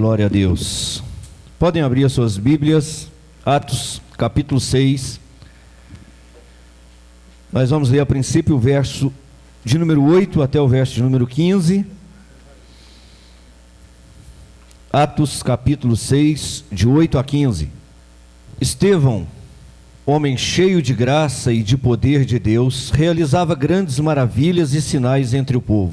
Glória a Deus. Podem abrir as suas Bíblias, Atos capítulo 6. Nós vamos ler a princípio o verso de número 8 até o verso de número 15. Atos capítulo 6, de 8 a 15. Estevão, homem cheio de graça e de poder de Deus, realizava grandes maravilhas e sinais entre o povo.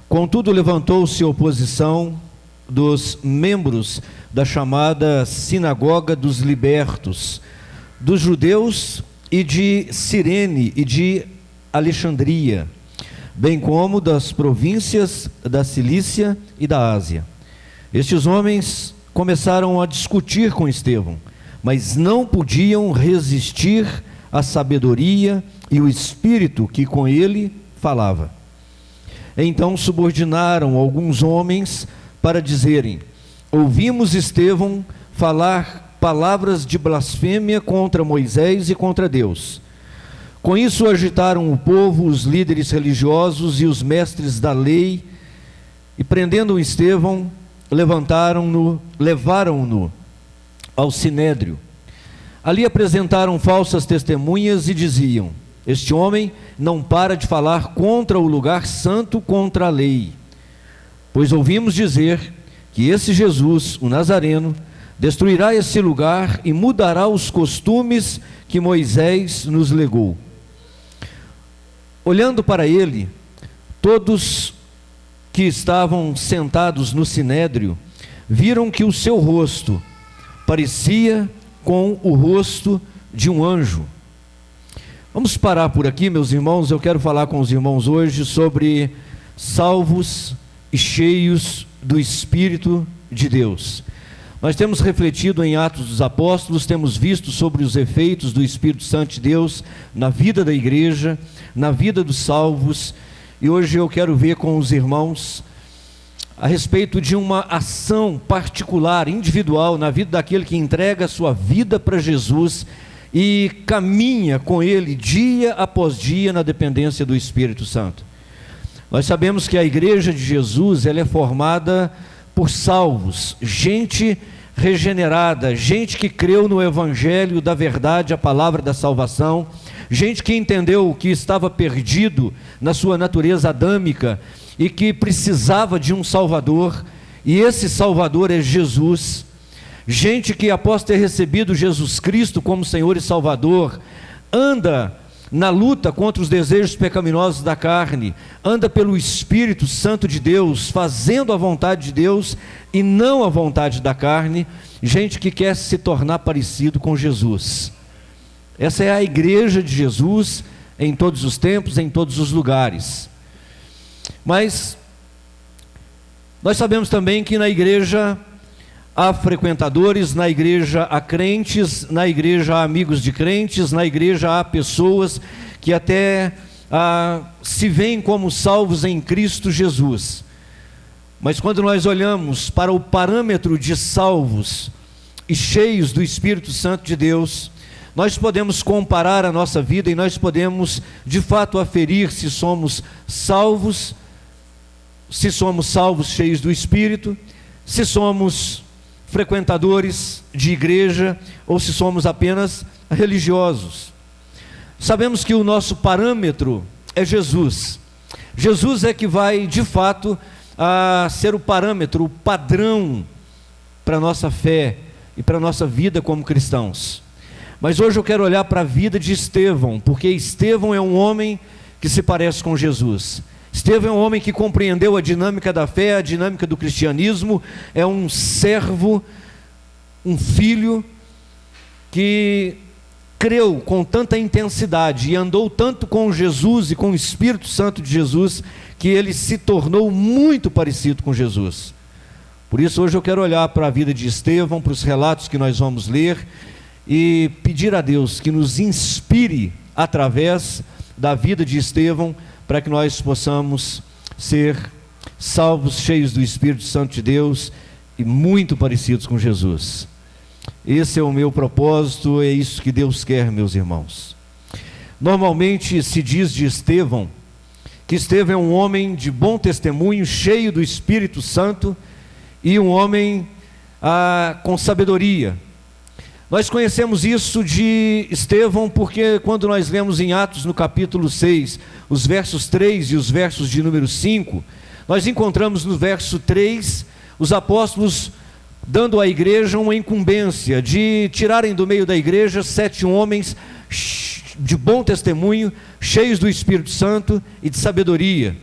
Contudo, levantou-se oposição dos membros da chamada Sinagoga dos Libertos, dos judeus e de Cirene e de Alexandria, bem como das províncias da Cilícia e da Ásia. Estes homens começaram a discutir com Estevão, mas não podiam resistir à sabedoria e o espírito que com ele falava. Então subordinaram alguns homens para dizerem: ouvimos Estevão falar palavras de blasfêmia contra Moisés e contra Deus. Com isso agitaram o povo, os líderes religiosos e os mestres da lei, e prendendo Estevão, levaram-no ao sinédrio. Ali apresentaram falsas testemunhas e diziam: este homem não para de falar contra o lugar santo, contra a lei. Pois ouvimos dizer que esse Jesus, o Nazareno, destruirá esse lugar e mudará os costumes que Moisés nos legou. Olhando para ele, todos que estavam sentados no sinédrio viram que o seu rosto parecia com o rosto de um anjo. Vamos parar por aqui, meus irmãos. Eu quero falar com os irmãos hoje sobre salvos e cheios do Espírito de Deus. Nós temos refletido em Atos dos Apóstolos, temos visto sobre os efeitos do Espírito Santo de Deus na vida da igreja, na vida dos salvos, e hoje eu quero ver com os irmãos a respeito de uma ação particular, individual, na vida daquele que entrega a sua vida para Jesus e caminha com ele dia após dia na dependência do Espírito Santo. Nós sabemos que a igreja de Jesus, ela é formada por salvos, gente regenerada, gente que creu no evangelho da verdade, a palavra da salvação, gente que entendeu que estava perdido na sua natureza adâmica e que precisava de um Salvador, e esse Salvador é Jesus. Gente que, após ter recebido Jesus Cristo como Senhor e Salvador, anda na luta contra os desejos pecaminosos da carne, anda pelo Espírito Santo de Deus, fazendo a vontade de Deus e não a vontade da carne. Gente que quer se tornar parecido com Jesus. Essa é a igreja de Jesus em todos os tempos, em todos os lugares. Mas nós sabemos também que na igreja há frequentadores, na igreja há crentes, na igreja há amigos de crentes, na igreja há pessoas que até se veem como salvos em Cristo Jesus. Mas quando nós olhamos para o parâmetro de salvos e cheios do Espírito Santo de Deus, nós podemos comparar a nossa vida e nós podemos de fato aferir se somos salvos cheios do Espírito, se somos frequentadores de igreja ou se somos apenas religiosos. Sabemos que o nosso parâmetro é Jesus. Jesus é que vai de fato ser o parâmetro, o padrão para a nossa fé e para a nossa vida como cristãos. Mas hoje eu quero olhar para a vida de Estevão, porque Estevão é um homem que se parece com Jesus. Estevão é um homem que compreendeu a dinâmica da fé, a dinâmica do cristianismo, é um servo, um filho que creu com tanta intensidade e andou tanto com Jesus e com o Espírito Santo de Jesus, que ele se tornou muito parecido com Jesus. Por isso hoje eu quero olhar para a vida de Estevão, para os relatos que nós vamos ler e pedir a Deus que nos inspire através da vida de Estevão, para que nós possamos ser salvos, cheios do Espírito Santo de Deus e muito parecidos com Jesus. Esse é o meu propósito, é isso que Deus quer, meus irmãos. Normalmente se diz de Estevão que Estevão é um homem de bom testemunho, cheio do Espírito Santo e um homem com sabedoria. Nós conhecemos isso de Estevão porque quando nós lemos em Atos no capítulo 6, os versos 3 e os versos de número 5, nós encontramos no verso 3 os apóstolos dando à igreja uma incumbência de tirarem do meio da igreja 7 homens de bom testemunho, cheios do Espírito Santo e de sabedoria.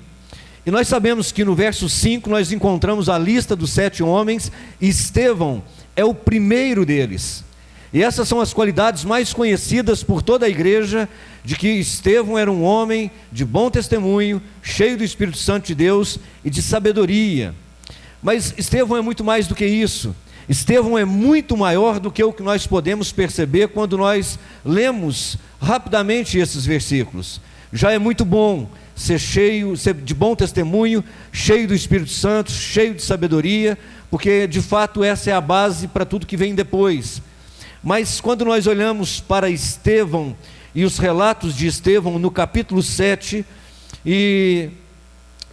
E nós sabemos que no verso 5 nós encontramos a lista dos 7 homens, e Estevão é o primeiro deles. E essas são as qualidades mais conhecidas por toda a igreja, de que Estevão era um homem de bom testemunho, cheio do Espírito Santo de Deus e de sabedoria. Mas Estevão é muito mais do que isso. Estevão é muito maior do que o que nós podemos perceber quando nós lemos rapidamente esses versículos. Já é muito bom ser de bom testemunho, cheio do Espírito Santo, cheio de sabedoria, porque de fato essa é a base para tudo que vem depois. Mas quando nós olhamos para Estevão e os relatos de Estevão no capítulo 7, e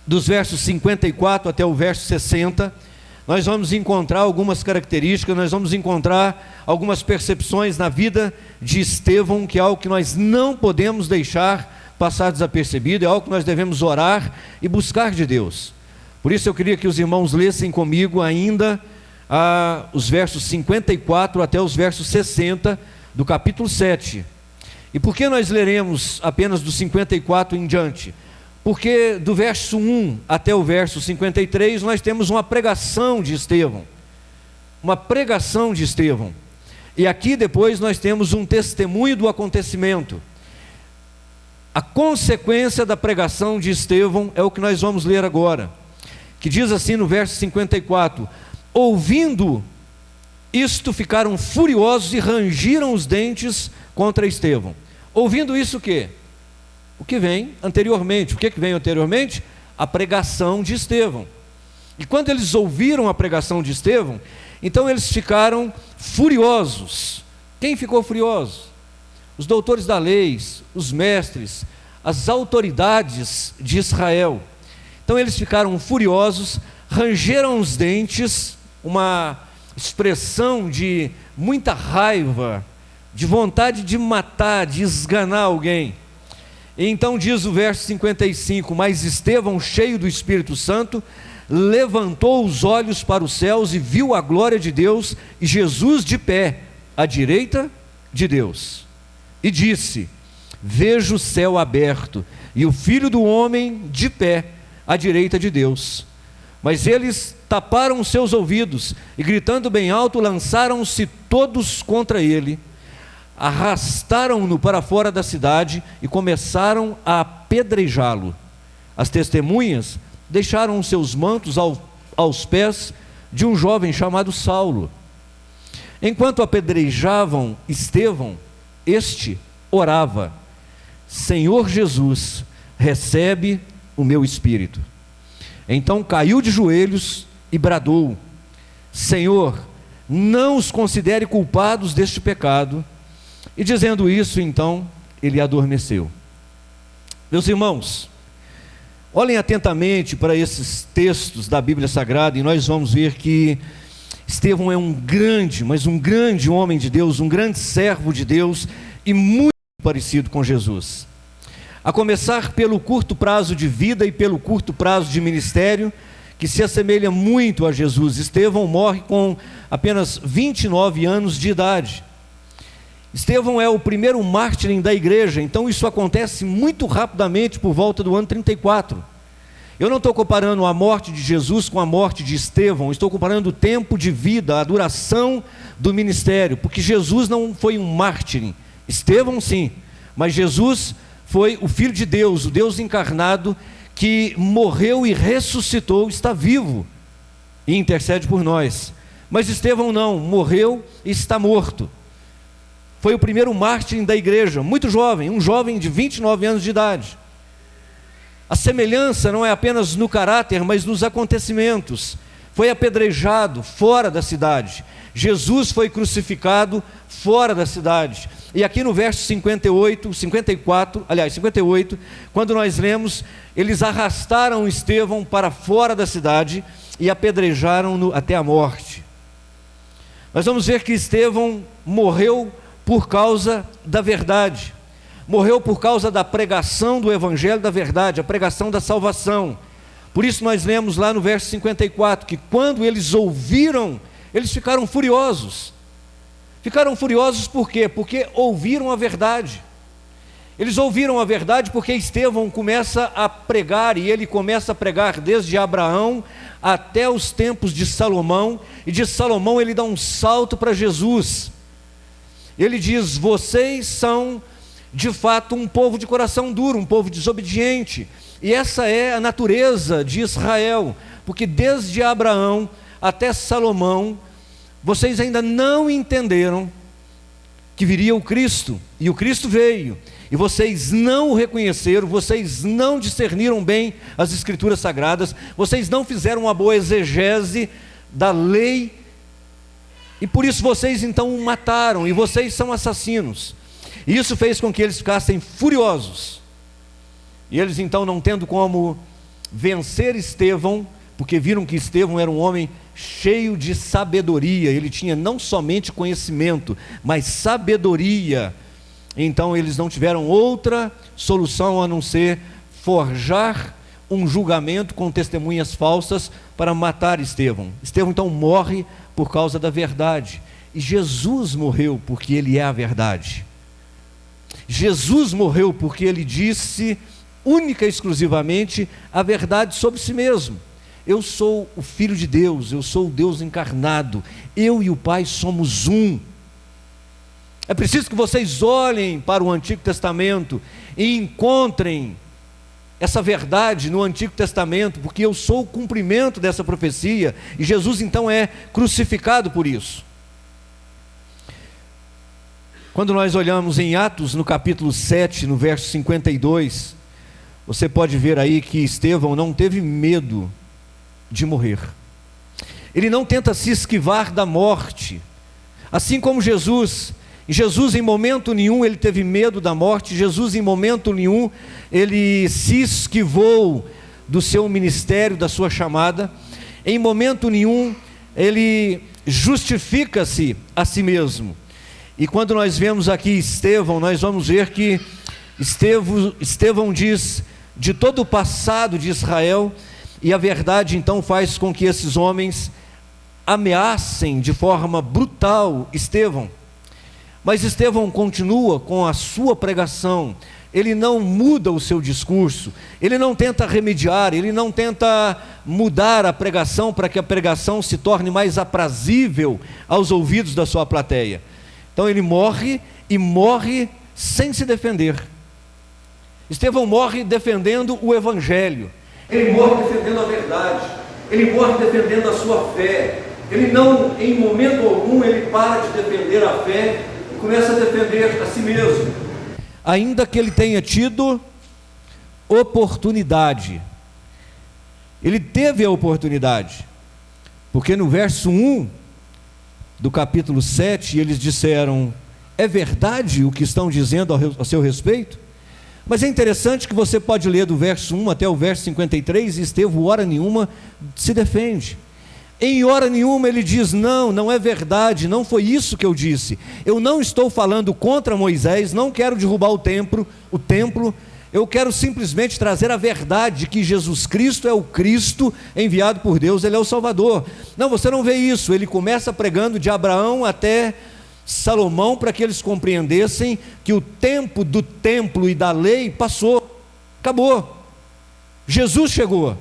dos versos 54 até o verso 60, nós vamos encontrar algumas características, nós vamos encontrar algumas percepções na vida de Estevão, que é algo que nós não podemos deixar passar desapercebido, é algo que nós devemos orar e buscar de Deus. Por isso eu queria que os irmãos lessem comigo ainda os versos 54 até os versos 60 do capítulo 7. E por que nós leremos apenas do 54 em diante? Porque do verso 1 até o verso 53 nós temos uma pregação de Estevão. Uma pregação de Estevão. E aqui depois nós temos um testemunho do acontecimento. A consequência da pregação de Estevão é o que nós vamos ler agora, que diz assim no verso 54: ouvindo isto, ficaram furiosos e rangiram os dentes contra Estevão. Ouvindo isso o quê? O que vem anteriormente. O que vem anteriormente? A pregação de Estevão. E quando eles ouviram a pregação de Estevão, então eles ficaram furiosos. Quem ficou furioso? Os doutores da lei, os mestres, as autoridades de Israel. Então eles ficaram furiosos, rangeram os dentes, uma expressão de muita raiva, de vontade de matar, de esganar alguém. E então diz o verso 55: mas Estevão, cheio do Espírito Santo, levantou os olhos para os céus e viu a glória de Deus e Jesus de pé à direita de Deus. E disse: vejo o céu aberto e o Filho do Homem de pé à direita de Deus. Mas eles taparam os seus ouvidos e, gritando bem alto, lançaram-se todos contra ele, arrastaram-no para fora da cidade e começaram a apedrejá-lo. As testemunhas deixaram os seus mantos aos pés de um jovem chamado Saulo. Enquanto apedrejavam Estevão, este orava: Senhor Jesus, recebe o meu espírito. Então caiu de joelhos e bradou: Senhor, não os considere culpados deste pecado. E dizendo isso, então, ele adormeceu. Meus irmãos, olhem atentamente para esses textos da Bíblia Sagrada e nós vamos ver que Estevão é um grande, mas um grande homem de Deus, um grande servo de Deus e muito parecido com Jesus. A começar pelo curto prazo de vida e pelo curto prazo de ministério, que se assemelha muito a Jesus. Estevão morre com apenas 29 anos de idade. Estevão é o primeiro mártir da igreja, então isso acontece muito rapidamente por volta do ano 34. Eu não estou comparando a morte de Jesus com a morte de Estevão, estou comparando o tempo de vida, a duração do ministério, porque Jesus não foi um mártir, Estevão sim, mas Jesus foi o Filho de Deus, o Deus encarnado, que morreu e ressuscitou, está vivo e intercede por nós. Mas Estevão não, morreu e está morto. Foi o primeiro mártir da igreja, muito jovem, um jovem de 29 anos de idade. A semelhança não é apenas no caráter, mas nos acontecimentos. Foi apedrejado fora da cidade. Jesus foi crucificado fora da cidade. E aqui no verso 58, quando nós lemos, eles arrastaram Estevão para fora da cidade e apedrejaram-no até a morte. Nós vamos ver que Estevão morreu por causa da verdade, morreu por causa da pregação do evangelho da verdade, a pregação da salvação. Por isso nós lemos lá no verso 54, que quando eles ouviram, eles ficaram furiosos. Ficaram furiosos por quê? Porque ouviram a verdade. Eles ouviram a verdade porque Estevão começa a pregar, e ele começa a pregar desde Abraão até os tempos de Salomão, e de Salomão ele dá um salto para Jesus. Ele diz: vocês são de fato um povo de coração duro, um povo desobediente, e essa é a natureza de Israel, porque desde Abraão até Salomão, vocês ainda não entenderam que viria o Cristo, e o Cristo veio, e vocês não o reconheceram, vocês não discerniram bem as Escrituras Sagradas, vocês não fizeram uma boa exegese da lei, e por isso vocês então o mataram, e vocês são assassinos. E isso fez com que eles ficassem furiosos, e eles então, não tendo como vencer Estevão, porque viram que Estevão era um homem cheio de sabedoria, ele tinha não somente conhecimento, mas sabedoria. Então eles não tiveram outra solução a não ser forjar um julgamento com testemunhas falsas para matar Estevão. Estevão então morre por causa da verdade, e Jesus morreu porque ele é a verdade. Jesus morreu porque ele disse única e exclusivamente a verdade sobre si mesmo. Eu sou o Filho de Deus, eu sou o Deus encarnado, eu e o Pai somos um. É preciso que vocês olhem para o Antigo Testamento e encontrem essa verdade no Antigo Testamento, porque eu sou o cumprimento dessa profecia, e Jesus então é crucificado por isso. Quando nós olhamos em Atos, no capítulo 7, no verso 52, você pode ver aí que Estevão não teve medo de morrer. Ele não tenta se esquivar da morte, assim como Jesus. Jesus em momento nenhum ele teve medo da morte. Jesus em momento nenhum ele se esquivou do seu ministério, da sua chamada. Em momento nenhum ele justifica-se a si mesmo. E quando nós vemos aqui Estevão, nós vamos ver que Estevão diz de todo o passado de Israel, e a verdade então faz com que esses homens ameacem de forma brutal Estevão. Mas Estevão continua com a sua pregação, ele não muda o seu discurso, ele não tenta remediar, ele não tenta mudar a pregação para que a pregação se torne mais aprazível aos ouvidos da sua plateia. Então ele morre, e morre sem se defender. Estevão morre defendendo o Evangelho, ele morre defendendo a verdade, ele morre defendendo a sua fé. Ele não, em momento algum, ele para de defender a fé e começa a defender a si mesmo. Ainda que ele tenha tido oportunidade, ele teve a oportunidade, porque no verso 1 do capítulo 7, eles disseram: é verdade o que estão dizendo a seu respeito? Mas é interessante que você pode ler do verso 1 até o verso 53, e Estevão, hora nenhuma, se defende. Em hora nenhuma ele diz: não é verdade, não foi isso que eu disse. Eu não estou falando contra Moisés, não quero derrubar o templo, eu quero simplesmente trazer a verdade, que Jesus Cristo é o Cristo enviado por Deus, ele é o Salvador. Não, você não vê isso. Ele começa pregando de Abraão até Salomão, para que eles compreendessem que o tempo do templo e da lei passou, acabou. Jesus chegou,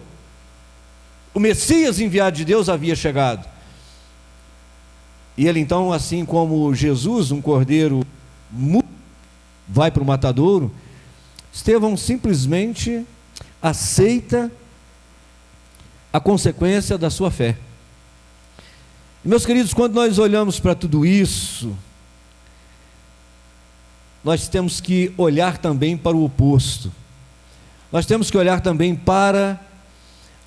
o Messias enviado de Deus havia chegado. E ele então, assim como Jesus, um cordeiro mudo, vai para o matadouro, Estevão simplesmente aceita a consequência da sua fé. Meus queridos, quando nós olhamos para tudo isso, nós temos que olhar também para o oposto. Nós temos que olhar também para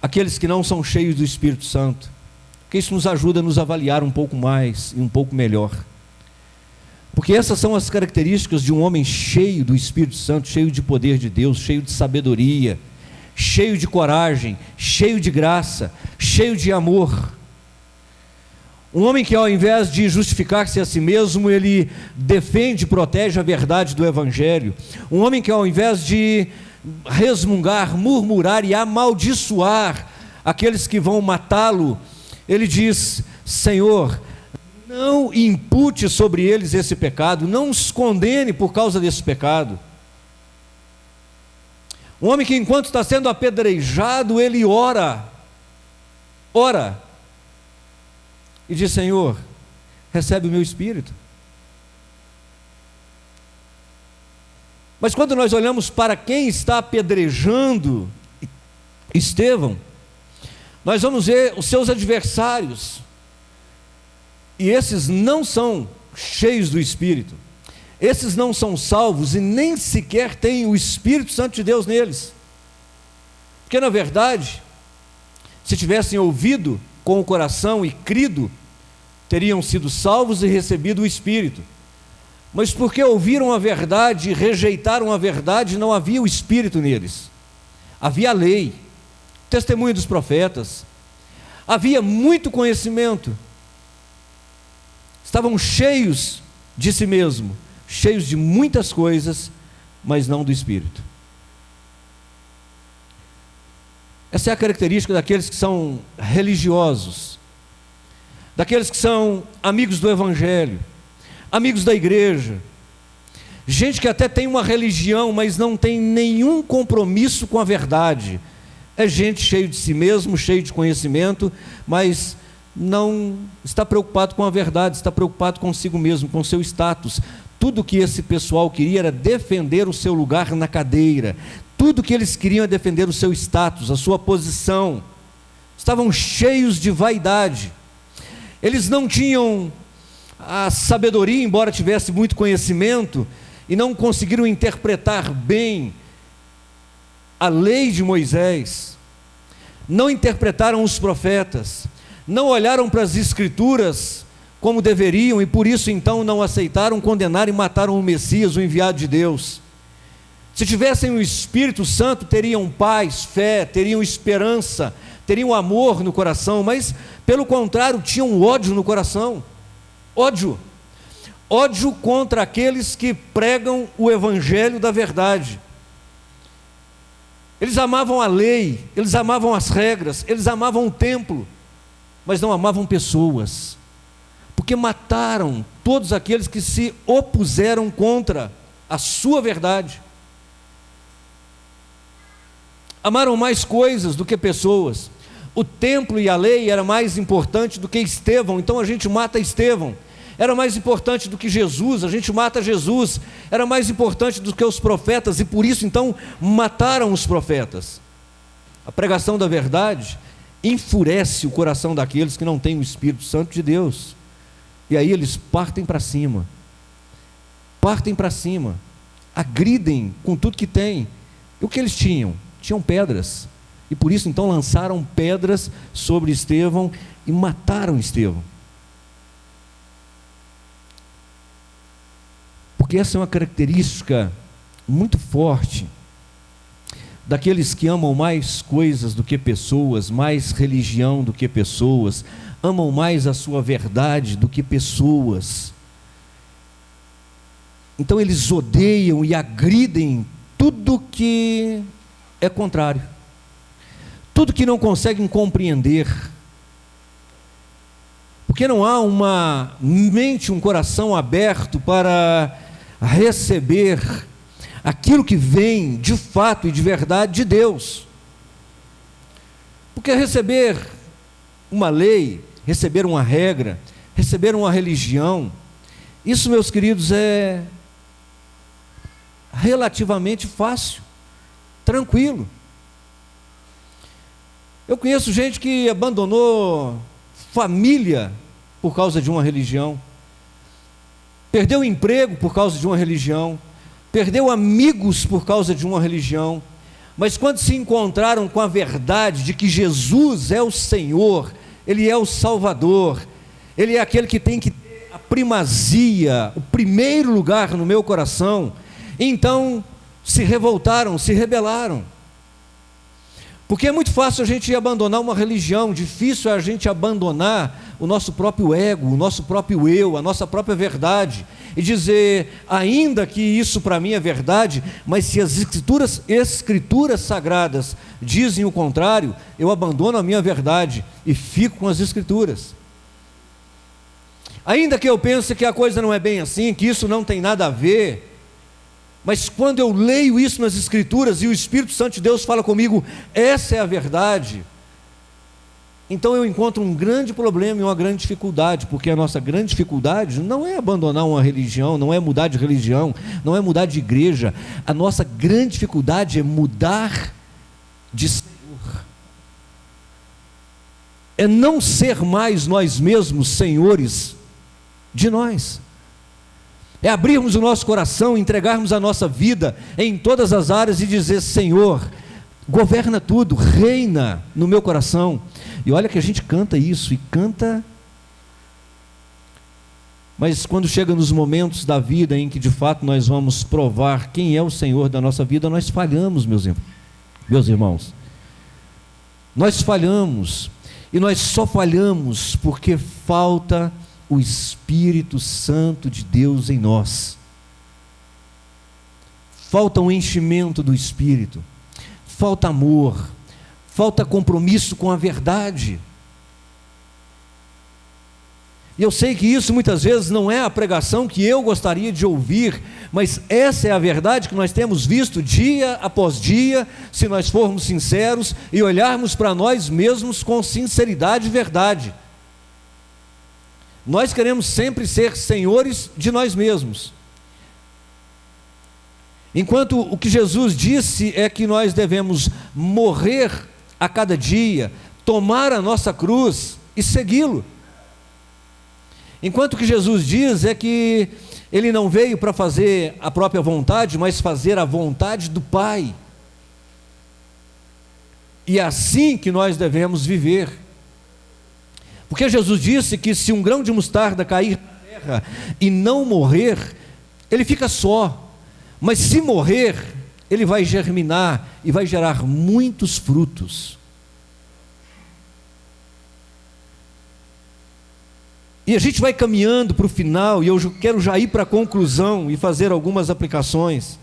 aqueles que não são cheios do Espírito Santo, porque isso nos ajuda a nos avaliar um pouco mais e um pouco melhor. Porque essas são as características de um homem cheio do Espírito Santo, cheio de poder de Deus, cheio de sabedoria, cheio de coragem, cheio de graça, cheio de amor. Um homem que, ao invés de justificar-se a si mesmo, ele defende e protege a verdade do Evangelho. Um homem que, ao invés de resmungar, murmurar e amaldiçoar aqueles que vão matá-lo, ele diz: Senhor, não impute sobre eles esse pecado, não os condene por causa desse pecado. Um homem que, enquanto está sendo apedrejado, ele ora, e diz: Senhor, recebe o meu espírito. Mas quando nós olhamos para quem está apedrejando Estevão, nós vamos ver os seus adversários, e esses não são cheios do Espírito, esses não são salvos e nem sequer têm o Espírito Santo de Deus neles, porque na verdade, se tivessem ouvido com o coração e crido, teriam sido salvos e recebido o Espírito. Mas porque ouviram a verdade e rejeitaram a verdade, não havia o Espírito neles. Havia a lei, o testemunho dos profetas, havia muito conhecimento, estavam cheios de si mesmo, cheios de muitas coisas, mas não do Espírito. Essa é a característica daqueles que são religiosos, daqueles que são amigos do Evangelho, amigos da igreja, gente que até tem uma religião, mas não tem nenhum compromisso com a verdade. É gente cheia de si mesmo, cheio de conhecimento, mas não está preocupado com a verdade, está preocupado consigo mesmo, com o seu status. Tudo que esse pessoal queria era defender o seu lugar na cadeira, tudo que eles queriam é defender o seu status, a sua posição. Estavam cheios de vaidade. Eles não tinham a sabedoria, embora tivesse muito conhecimento, e não conseguiram interpretar bem a lei de Moisés, não interpretaram os profetas, não olharam para as Escrituras como deveriam, e por isso então não aceitaram, condenaram e mataram o Messias, o enviado de Deus. Se tivessem o Espírito Santo, teriam paz, fé, teriam esperança, teriam amor no coração, mas pelo contrário, tinham ódio no coração. Ódio contra aqueles que pregam o Evangelho da verdade. Eles amavam a lei, eles amavam as regras, eles amavam o templo, mas não amavam pessoas, porque mataram todos aqueles que se opuseram contra a sua verdade. Amaram mais coisas do que pessoas. O templo e a lei era mais importante do que Estevão, então a gente mata Estevão. Era mais importante do que Jesus, a gente mata Jesus. Era mais importante do que os profetas, e por isso então mataram os profetas. A pregação da verdade enfurece o coração daqueles que não têm o Espírito Santo de Deus, e aí eles partem para cima, agridem com tudo que têm. E o que eles tinham? Tinham pedras, e por isso então lançaram pedras sobre Estevão e mataram Estevão. Porque essa é uma característica muito forte daqueles que amam mais coisas do que pessoas, mais religião do que pessoas, amam mais a sua verdade do que pessoas. Então eles odeiam e agridem tudo que é contrário, tudo que não conseguem compreender, porque não há uma mente, um coração aberto para receber aquilo que vem de fato e de verdade de Deus. Porque receber uma lei, receber uma regra, receber uma religião, isso, meus queridos, é relativamente fácil, tranquilo. Eu conheço gente que abandonou família por causa de uma religião, perdeu emprego por causa de uma religião, perdeu amigos por causa de uma religião, mas quando se encontraram com a verdade de que Jesus é o Senhor, Ele é o Salvador, Ele é aquele que tem que ter a primazia, o primeiro lugar no meu coração, então se revoltaram, se rebelaram. Porque é muito fácil a gente abandonar uma religião, difícil é a gente abandonar o nosso próprio ego, o nosso próprio eu, a nossa própria verdade, e dizer, ainda que isso para mim é verdade, mas se as escrituras sagradas dizem o contrário, eu abandono a minha verdade e fico com as escrituras. Ainda que eu pense que a coisa não é bem assim, que isso não tem nada a ver, mas quando eu leio isso nas Escrituras e o Espírito Santo de Deus fala comigo, essa é a verdade, então eu encontro um grande problema e uma grande dificuldade, porque a nossa grande dificuldade não é abandonar uma religião, não é mudar de religião, não é mudar de igreja, a nossa grande dificuldade é mudar de Senhor, é não ser mais nós mesmos senhores de nós. É abrirmos o nosso coração, entregarmos a nossa vida em todas as áreas e dizer, Senhor, governa tudo, reina no meu coração. E olha que a gente canta isso, e canta, mas quando chega nos momentos da vida em que de fato nós vamos provar quem é o Senhor da nossa vida, nós falhamos, meus irmãos. Nós falhamos, e nós só falhamos porque falta o Espírito Santo de Deus em nós. Falta um enchimento do Espírito, falta amor, falta compromisso com a verdade. E eu sei que isso muitas vezes não é a pregação que eu gostaria de ouvir, mas essa é a verdade que nós temos visto dia após dia, se nós formos sinceros e olharmos para nós mesmos com sinceridade e verdade. Nós queremos sempre ser senhores de nós mesmos, enquanto o que Jesus disse é que nós devemos morrer a cada dia, tomar a nossa cruz e segui-lo. Enquanto o que Jesus diz é que Ele não veio para fazer a própria vontade, mas fazer a vontade do Pai, e é assim que nós devemos viver. Porque Jesus disse que se um grão de mostarda cair na terra e não morrer, ele fica só, mas se morrer, ele vai germinar e vai gerar muitos frutos. E a gente vai caminhando para o final, e eu quero já ir para a conclusão e fazer algumas aplicações.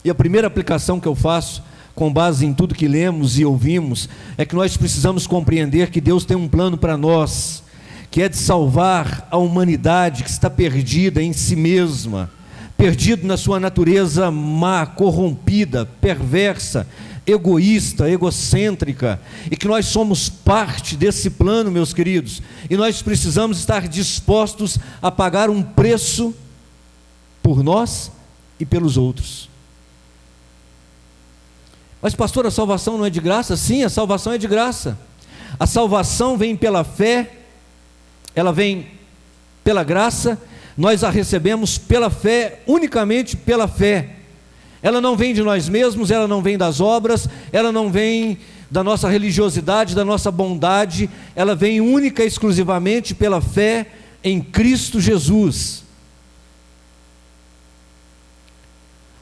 E a primeira aplicação que eu faço, com base em tudo que lemos e ouvimos, é que nós precisamos compreender que Deus tem um plano para nós, que é de salvar a humanidade que está perdida em si mesma, perdido na sua natureza má, corrompida, perversa, egoísta, egocêntrica, e que nós somos parte desse plano, meus queridos, e nós precisamos estar dispostos a pagar um preço por nós e pelos outros. Mas pastor, a salvação não é de graça? Sim, a salvação é de graça. A salvação vem pela fé, ela vem pela graça, nós a recebemos pela fé, unicamente pela fé. Ela não vem de nós mesmos, ela não vem das obras, ela não vem da nossa religiosidade, da nossa bondade, ela vem única e exclusivamente pela fé em Cristo Jesus.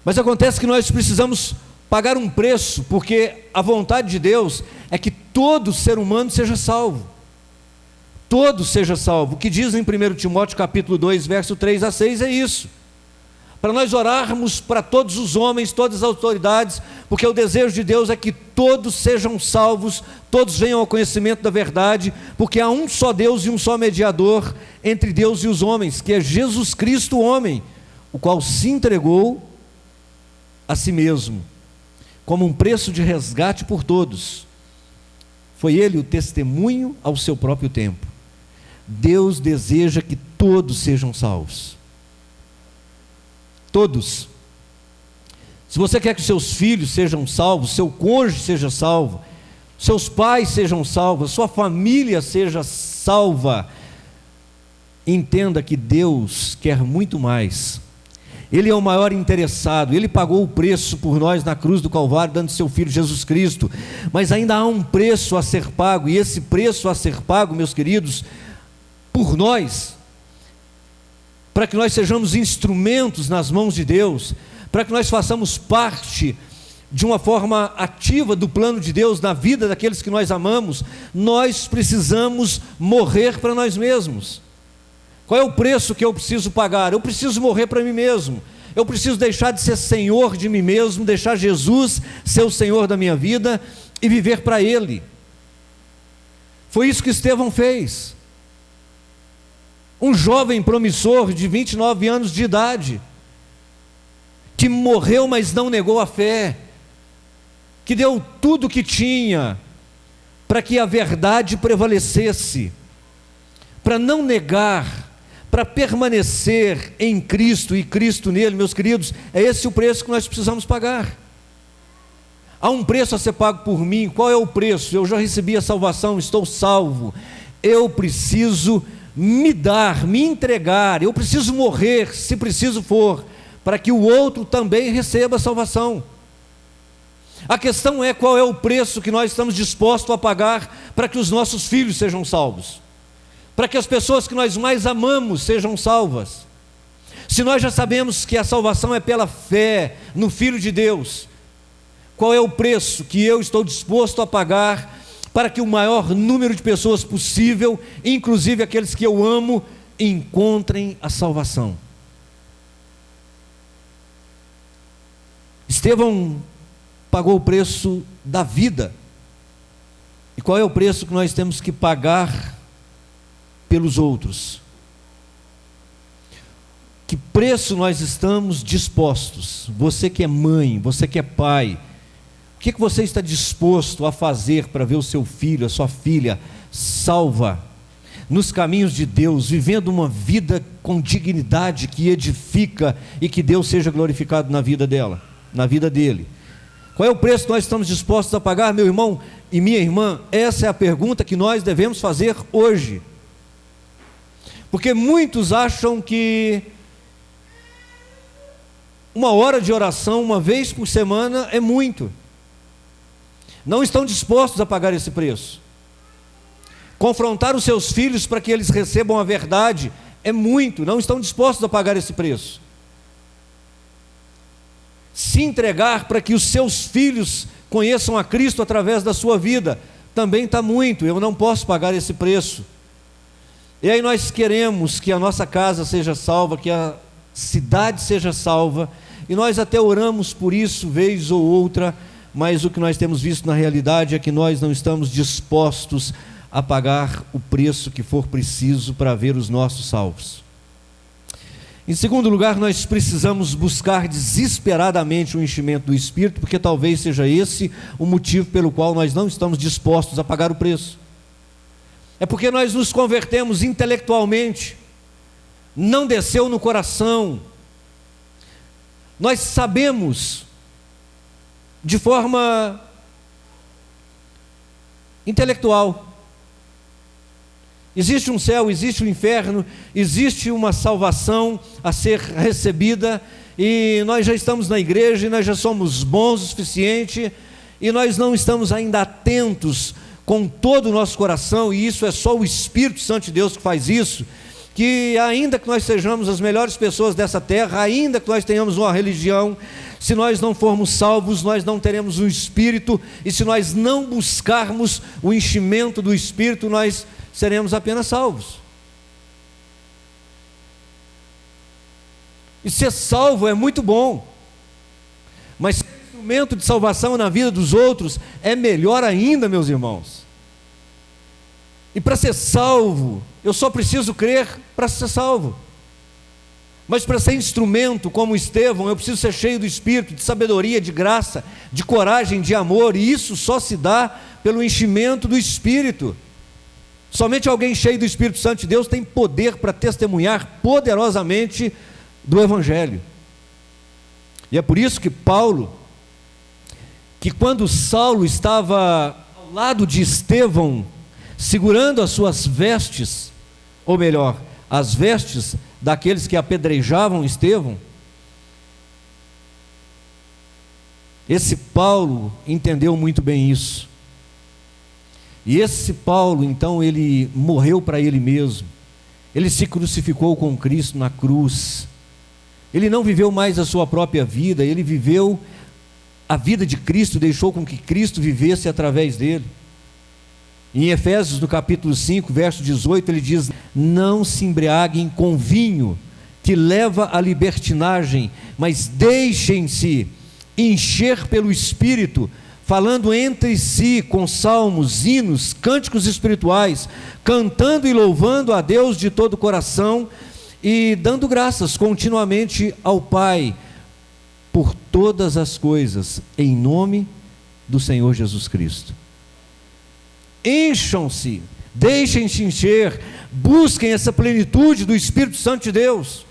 Mas acontece que nós precisamos pagar um preço, porque a vontade de Deus é que todo ser humano seja salvo. Todo seja salvo. O que diz em 1 Timóteo capítulo 2, verso 3 a 6 é isso. Para nós orarmos para todos os homens, todas as autoridades, porque o desejo de Deus é que todos sejam salvos, todos venham ao conhecimento da verdade, porque há um só Deus e um só mediador entre Deus e os homens, que é Jesus Cristo, o homem, o qual se entregou a si mesmo, como um preço de resgate por todos. Foi ele o testemunho ao seu próprio tempo. Deus deseja que todos sejam salvos. Todos. Se você quer que seus filhos sejam salvos, seu cônjuge seja salvo, seus pais sejam salvos, sua família seja salva, entenda que Deus quer muito mais. Ele é o maior interessado, Ele pagou o preço por nós na cruz do Calvário, dando seu Filho Jesus Cristo, mas ainda há um preço a ser pago, e esse preço a ser pago, meus queridos, por nós, para que nós sejamos instrumentos nas mãos de Deus, para que nós façamos parte de uma forma ativa do plano de Deus na vida daqueles que nós amamos, nós precisamos morrer para nós mesmos. Qual é o preço que eu preciso pagar? Eu preciso morrer para mim mesmo. Eu preciso deixar de ser senhor de mim mesmo, deixar Jesus ser o Senhor da minha vida e viver para Ele. Foi isso que Estevão fez. Um jovem promissor de 29 anos de idade, que morreu, mas não negou a fé, que deu tudo o que tinha para que a verdade prevalecesse, para não negar, para permanecer em Cristo e Cristo nele. Meus queridos, é esse o preço que nós precisamos pagar. Há um preço a ser pago por mim. Qual é o preço? Eu já recebi a salvação, estou salvo. Eu preciso me dar, me entregar, eu preciso morrer, se preciso for, para que o outro também receba a salvação. A questão é qual é o preço que nós estamos dispostos a pagar para que os nossos filhos sejam salvos, para que as pessoas que nós mais amamos sejam salvas. Se nós já sabemos que a salvação é pela fé no Filho de Deus, qual é o preço que eu estou disposto a pagar para que o maior número de pessoas possível, inclusive aqueles que eu amo, encontrem a salvação? Estevão pagou o preço da vida. E qual é o preço que nós temos que pagar pelos outros? Que preço nós estamos dispostos? Você que é mãe, você que é pai, o que você está disposto a fazer para ver o seu filho, a sua filha salva, nos caminhos de Deus, vivendo uma vida com dignidade que edifica e que Deus seja glorificado na vida dela, na vida dele? Qual é o preço que nós estamos dispostos a pagar, meu irmão e minha irmã? Essa é a pergunta que nós devemos fazer hoje. Porque muitos acham que uma hora de oração, uma vez por semana, é muito. Não estão dispostos a pagar esse preço. Confrontar os seus filhos para que eles recebam a verdade é muito. Não estão dispostos a pagar esse preço. Se entregar para que os seus filhos conheçam a Cristo através da sua vida também está muito. Eu não posso pagar esse preço. E aí nós queremos que a nossa casa seja salva, que a cidade seja salva, e nós até oramos por isso vez ou outra, mas o que nós temos visto na realidade é que nós não estamos dispostos a pagar o preço que for preciso para ver os nossos salvos. Em segundo lugar, nós precisamos buscar desesperadamente o enchimento do Espírito, porque talvez seja esse o motivo pelo qual nós não estamos dispostos a pagar o preço. É porque nós nos convertemos intelectualmente, não desceu no coração. Nós sabemos de forma intelectual. Existe um céu, existe um inferno, existe uma salvação a ser recebida, e nós já estamos na igreja, e nós já somos bons o suficiente, e nós não estamos ainda atentos com todo o nosso coração, e isso é só o Espírito Santo de Deus que faz isso, que ainda que nós sejamos as melhores pessoas dessa terra, ainda que nós tenhamos uma religião, se nós não formos salvos, nós não teremos um Espírito, e se nós não buscarmos o enchimento do Espírito, nós seremos apenas salvos. E ser salvo é muito bom, mas ser instrumento de salvação na vida dos outros é melhor ainda, meus irmãos. E para ser salvo, eu só preciso crer para ser salvo. Mas para ser instrumento como Estevão, eu preciso ser cheio do Espírito, de sabedoria, de graça, de coragem, de amor, e isso só se dá pelo enchimento do Espírito. Somente alguém cheio do Espírito Santo de Deus tem poder para testemunhar poderosamente do Evangelho. E é por isso que Paulo, que quando Saulo estava ao lado de Estevão, segurando as suas vestes, ou melhor, as vestes daqueles que apedrejavam Estevão, esse Paulo entendeu muito bem isso. E esse Paulo, então, ele morreu para ele mesmo, ele se crucificou com Cristo na cruz, ele não viveu mais a sua própria vida, ele viveu a vida de Cristo, deixou com que Cristo vivesse através dele. Em Efésios, no capítulo 5, verso 18, ele diz: não se embriaguem com vinho, que leva à libertinagem, mas deixem-se encher pelo Espírito, falando entre si com salmos, hinos, cânticos espirituais, cantando e louvando a Deus de todo o coração e dando graças continuamente ao Pai por todas as coisas, em nome do Senhor Jesus Cristo. Encham-se, deixem-se encher, busquem essa plenitude do Espírito Santo de Deus.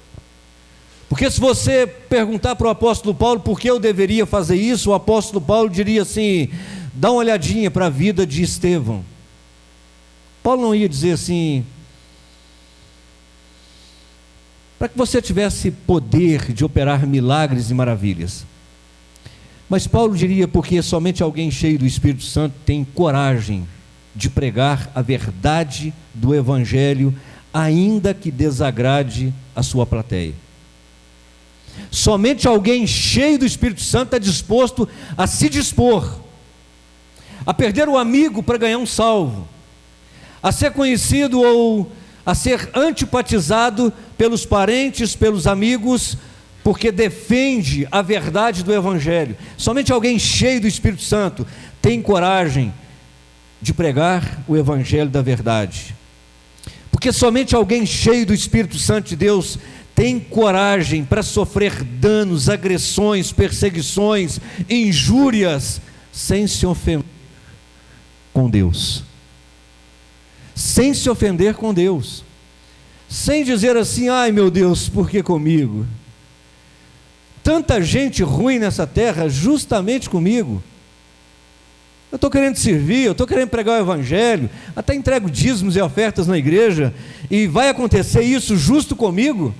Porque se você perguntar para o apóstolo Paulo por que eu deveria fazer isso, o apóstolo Paulo diria assim: dá uma olhadinha para a vida de Estevão. Paulo não ia dizer assim, para que você tivesse poder de operar milagres e maravilhas. Mas Paulo diria porque somente alguém cheio do Espírito Santo tem coragem de pregar a verdade do Evangelho, ainda que desagrade a sua plateia. Somente alguém cheio do Espírito Santo está disposto a se dispor, a perder o amigo para ganhar um salvo, a ser conhecido ou a ser antipatizado pelos parentes, pelos amigos, porque defende a verdade do Evangelho. Somente alguém cheio do Espírito Santo tem coragem de pregar o Evangelho da verdade, porque somente alguém cheio do Espírito Santo de Deus tem coragem para sofrer danos, agressões, perseguições, injúrias, sem se ofender com Deus. Sem se ofender com Deus. Sem dizer assim: ai meu Deus, por que comigo? Tanta gente ruim nessa terra, justamente comigo. Eu estou querendo servir, eu estou querendo pregar o Evangelho, até entrego dízimos e ofertas na igreja, e vai acontecer isso justo comigo?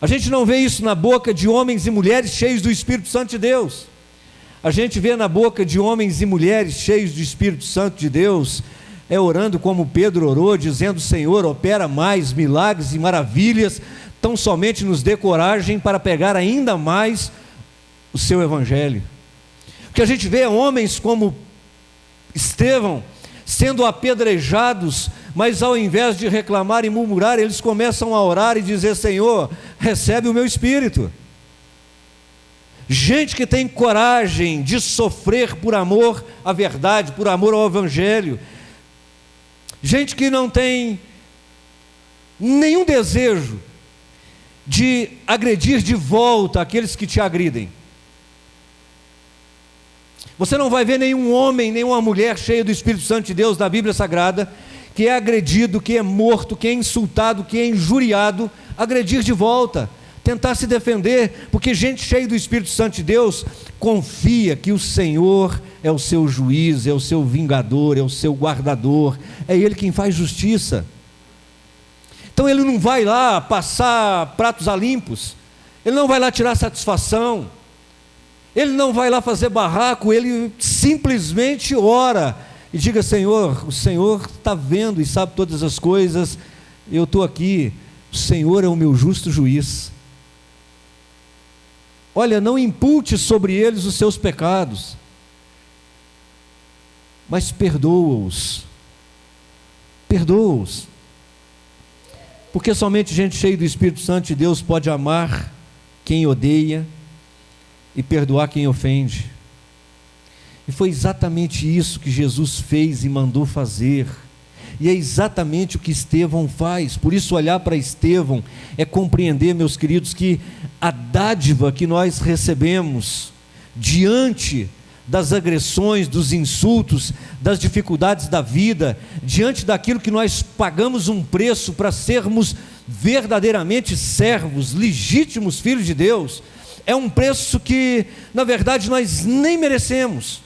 A gente não vê isso na boca de homens e mulheres cheios do Espírito Santo de Deus. A gente vê na boca de homens e mulheres cheios do Espírito Santo de Deus, orando como Pedro orou, dizendo: Senhor, opera mais milagres e maravilhas, tão somente nos dê coragem para pegar ainda mais o seu Evangelho. Porque a gente vê homens como Estevão sendo apedrejados, mas ao invés de reclamar e murmurar, eles começam a orar e dizer: Senhor, recebe o meu espírito. Gente que tem coragem de sofrer por amor à verdade, por amor ao Evangelho. Gente que não tem nenhum desejo de agredir de volta aqueles que te agridem. Você não vai ver nenhum homem, nenhuma mulher cheia do Espírito Santo de Deus na Bíblia Sagrada, que é agredido, que é morto, que é insultado, que é injuriado, agredir de volta, tentar se defender, porque gente cheia do Espírito Santo de Deus confia que o Senhor é o seu juiz, é o seu vingador, é o seu guardador, é Ele quem faz justiça. Então ele não vai lá passar pratos a limpos, ele não vai lá tirar satisfação, ele não vai lá fazer barraco, ele simplesmente ora e diga: Senhor, o Senhor está vendo e sabe todas as coisas, eu estou aqui, o Senhor é o meu justo juiz. Olha, não impute sobre eles os seus pecados, mas perdoa-os, porque somente gente cheia do Espírito Santo de Deus pode amar quem odeia e perdoar quem ofende. E foi exatamente isso que Jesus fez e mandou fazer, e é exatamente o que Estevão faz. Por isso, olhar para Estevão é compreender, meus queridos, que a dádiva que nós recebemos diante das agressões, dos insultos, das dificuldades da vida, diante daquilo que nós pagamos um preço para sermos verdadeiramente servos, legítimos filhos de Deus, é um preço que, na verdade, nós nem merecemos.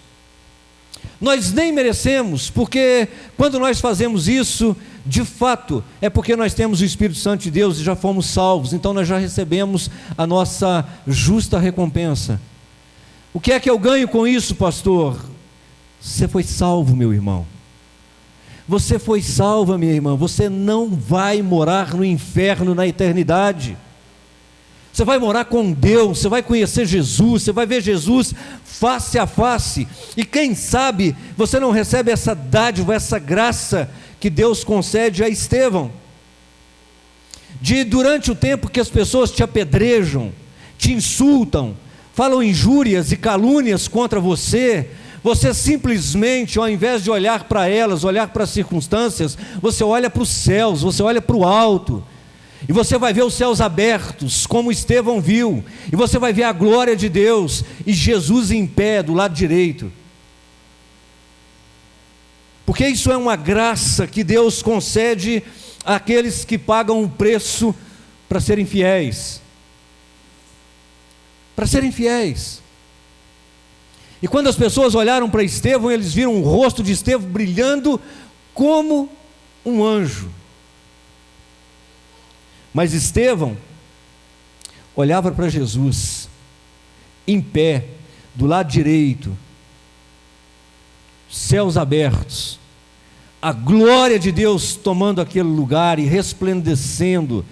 Nós nem merecemos, porque quando nós fazemos isso, de fato, é porque nós temos o Espírito Santo de Deus e já fomos salvos, então nós já recebemos a nossa justa recompensa. O que é que eu ganho com isso, pastor? Você foi salvo, meu irmão. Você foi salva, minha irmã. Você não vai morar no inferno na eternidade. Você vai morar com Deus, você vai conhecer Jesus, você vai ver Jesus face a face, e quem sabe você não recebe essa dádiva, essa graça que Deus concede a Estevão, de durante o tempo que as pessoas te apedrejam, te insultam, falam injúrias e calúnias contra você, você simplesmente, ao invés de olhar para elas, olhar para as circunstâncias, você olha para os céus, você olha para o alto, e você vai ver os céus abertos, como Estevão viu, e você vai ver a glória de Deus, e Jesus em pé do lado direito, porque isso é uma graça que Deus concede àqueles que pagam um preço para serem fiéis, e quando as pessoas olharam para Estevão, eles viram o rosto de Estevão brilhando como um anjo, mas Estevão olhava para Jesus, em pé, do lado direito, céus abertos, a glória de Deus tomando aquele lugar e resplandecendo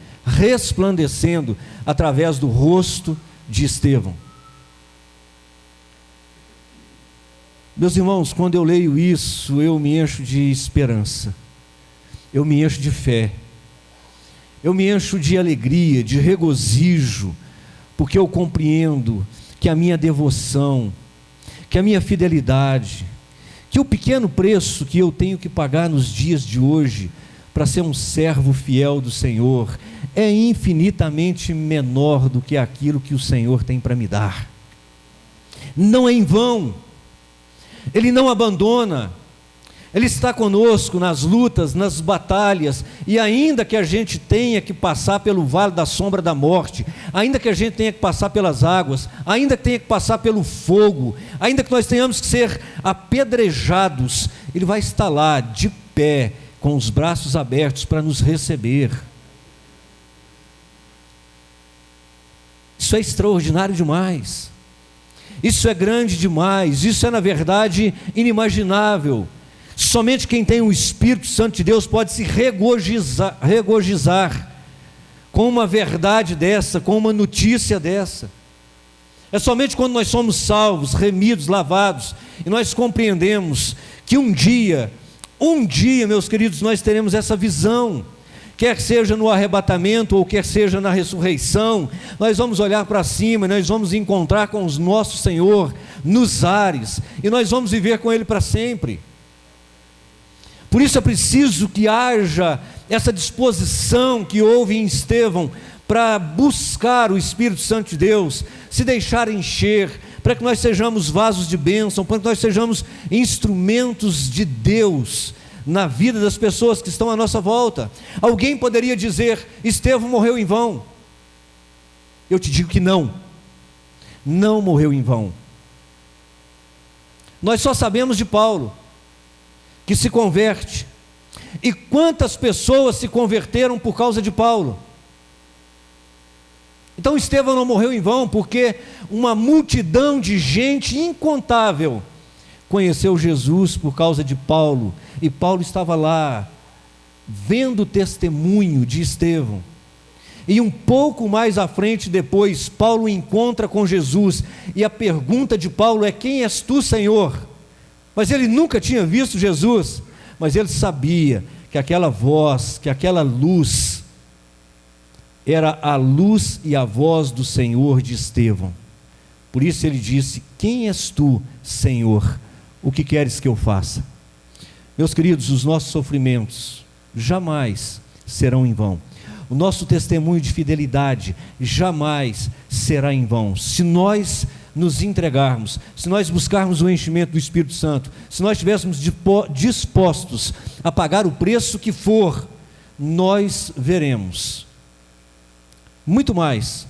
através do rosto de Estevão. Meus irmãos, quando eu leio isso, eu me encho de esperança, eu me encho de fé, eu me encho de alegria, de regozijo, porque eu compreendo que a minha devoção, que a minha fidelidade, que o pequeno preço que eu tenho que pagar nos dias de hoje, para ser um servo fiel do Senhor, é infinitamente menor do que aquilo que o Senhor tem para me dar. Não é em vão, Ele não abandona, Ele está conosco nas lutas, nas batalhas, e ainda que a gente tenha que passar pelo vale da sombra da morte, ainda que a gente tenha que passar pelas águas, ainda que tenha que passar pelo fogo, ainda que nós tenhamos que ser apedrejados, Ele vai estar lá de pé, com os braços abertos para nos receber. Isso é extraordinário demais, isso é grande demais, isso é na verdade inimaginável. Somente quem tem o Espírito Santo de Deus pode se regozijar com uma verdade dessa, com uma notícia dessa. É somente quando nós somos salvos, remidos, lavados, e nós compreendemos que um dia, meus queridos, nós teremos essa visão, quer seja no arrebatamento ou quer seja na ressurreição, nós vamos olhar para cima, nós vamos encontrar com o nosso Senhor nos ares, e nós vamos viver com Ele para sempre. Por isso é preciso que haja essa disposição que houve em Estevão, para buscar o Espírito Santo de Deus, se deixar encher, para que nós sejamos vasos de bênção, para que nós sejamos instrumentos de Deus, na vida das pessoas que estão à nossa volta. Alguém poderia dizer: Estevão morreu em vão. Eu te digo que não morreu em vão. Nós só sabemos de Paulo, que se converte, e quantas pessoas se converteram por causa de Paulo. Então Estevão não morreu em vão, porque uma multidão de gente incontável conheceu Jesus por causa de Paulo, e Paulo estava lá, vendo o testemunho de Estevão, e um pouco mais à frente depois, Paulo encontra com Jesus, e a pergunta de Paulo é: quem és tu, Senhor? Mas ele nunca tinha visto Jesus, mas ele sabia que aquela voz, que aquela luz, era a luz e a voz do Senhor de Estevão. Por isso ele disse: quem és tu, Senhor? O que queres que eu faça? Meus queridos, os nossos sofrimentos jamais serão em vão. O nosso testemunho de fidelidade jamais será em vão. Se nós nos entregarmos, se nós buscarmos o enchimento do Espírito Santo, se nós estivéssemos dispostos a pagar o preço que for, nós veremos muito mais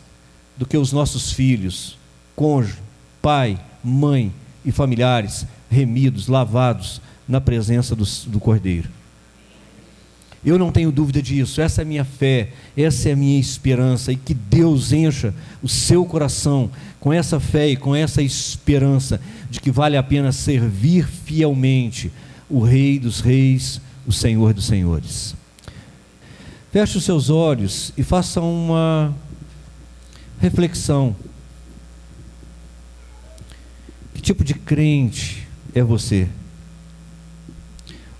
do que os nossos filhos, cônjuge, pai, mãe e familiares remidos, lavados na presença do Cordeiro. Eu não tenho dúvida disso, essa é a minha fé, essa é a minha esperança, e que Deus encha o seu coração com essa fé e com essa esperança de que vale a pena servir fielmente o Rei dos Reis, o Senhor dos Senhores. Feche os seus olhos e faça uma reflexão. Que tipo de crente é você?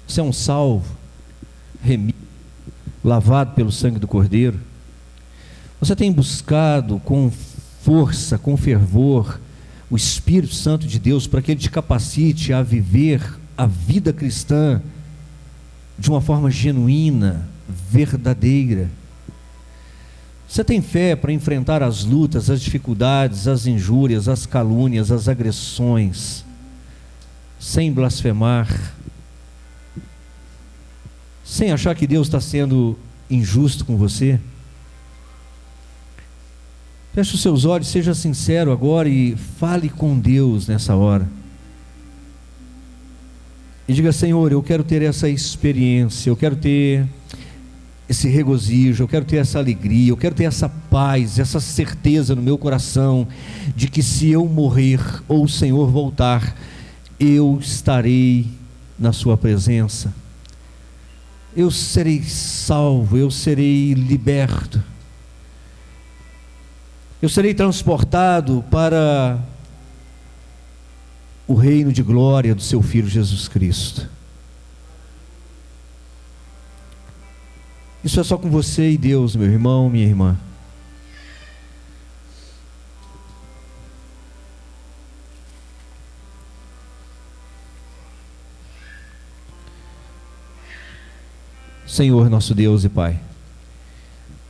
Você é um salvo, remido, lavado pelo sangue do Cordeiro? Você tem buscado com força, com fervor, o Espírito Santo de Deus para que Ele te capacite a viver a vida cristã de uma forma genuína, verdadeira? Você tem fé para enfrentar as lutas, as dificuldades, as injúrias, as calúnias, as agressões, sem blasfemar, sem achar que Deus está sendo injusto com você? Feche os seus olhos, seja sincero agora e fale com Deus nessa hora. E diga: Senhor, eu quero ter essa experiência, eu quero ter esse regozijo, eu quero ter essa alegria, eu quero ter essa paz, essa certeza no meu coração, de que se eu morrer ou o Senhor voltar, eu estarei na sua presença. Eu serei salvo, eu serei liberto, eu serei transportado para o reino de glória do seu Filho Jesus Cristo. Isso é só com você e Deus, meu irmão, minha irmã. Senhor, nosso Deus e Pai,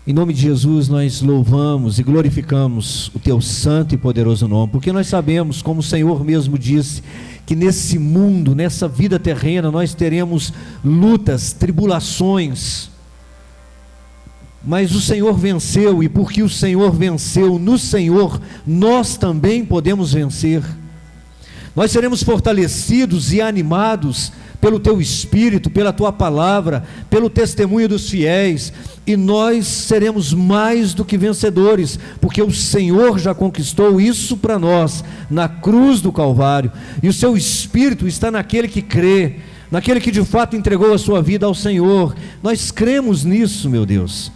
em nome de Jesus nós louvamos e glorificamos o Teu santo e poderoso nome, porque nós sabemos, como o Senhor mesmo disse, que nesse mundo, nessa vida terrena, nós teremos lutas, tribulações, mas o Senhor venceu, e porque o Senhor venceu, no Senhor nós também podemos vencer. Nós seremos fortalecidos e animados pelo Teu Espírito, pela Tua palavra, pelo testemunho dos fiéis, e nós seremos mais do que vencedores, porque o Senhor já conquistou isso para nós, na cruz do Calvário, e o Seu Espírito está naquele que crê, naquele que de fato entregou a sua vida ao Senhor. Nós cremos nisso, meu Deus.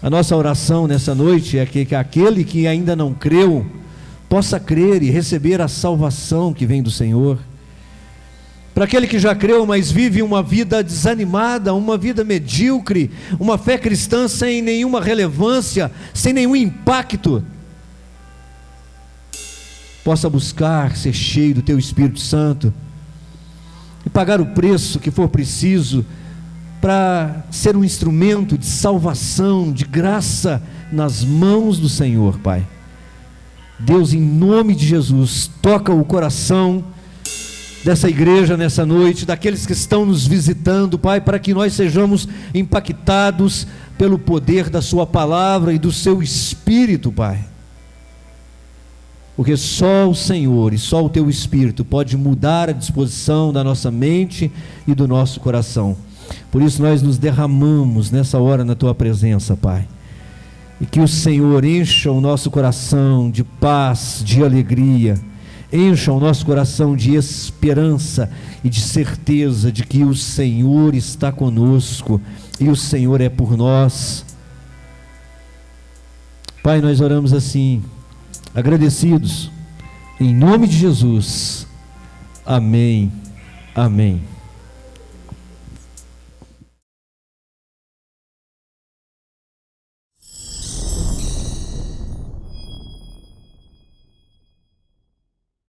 A nossa oração nessa noite é que aquele que ainda não creu, possa crer e receber a salvação que vem do Senhor. Para aquele que já creu, mas vive uma vida desanimada, uma vida medíocre, uma fé cristã sem nenhuma relevância, sem nenhum impacto, possa buscar ser cheio do Teu Espírito Santo e pagar o preço que for preciso para ser um instrumento de salvação, de graça nas mãos do Senhor, Pai. Deus, em nome de Jesus, toca o coração dessa igreja nessa noite, daqueles que estão nos visitando, Pai, para que nós sejamos impactados pelo poder da Sua palavra e do Seu Espírito, Pai, porque só o Senhor e só o Teu Espírito pode mudar a disposição da nossa mente e do nosso coração. Por isso nós nos derramamos nessa hora na Tua presença, Pai, e que o Senhor encha o nosso coração de paz, de alegria, encha o nosso coração de esperança e de certeza de que o Senhor está conosco e o Senhor é por nós. Pai, nós oramos assim, agradecidos, em nome de Jesus. Amém, amém.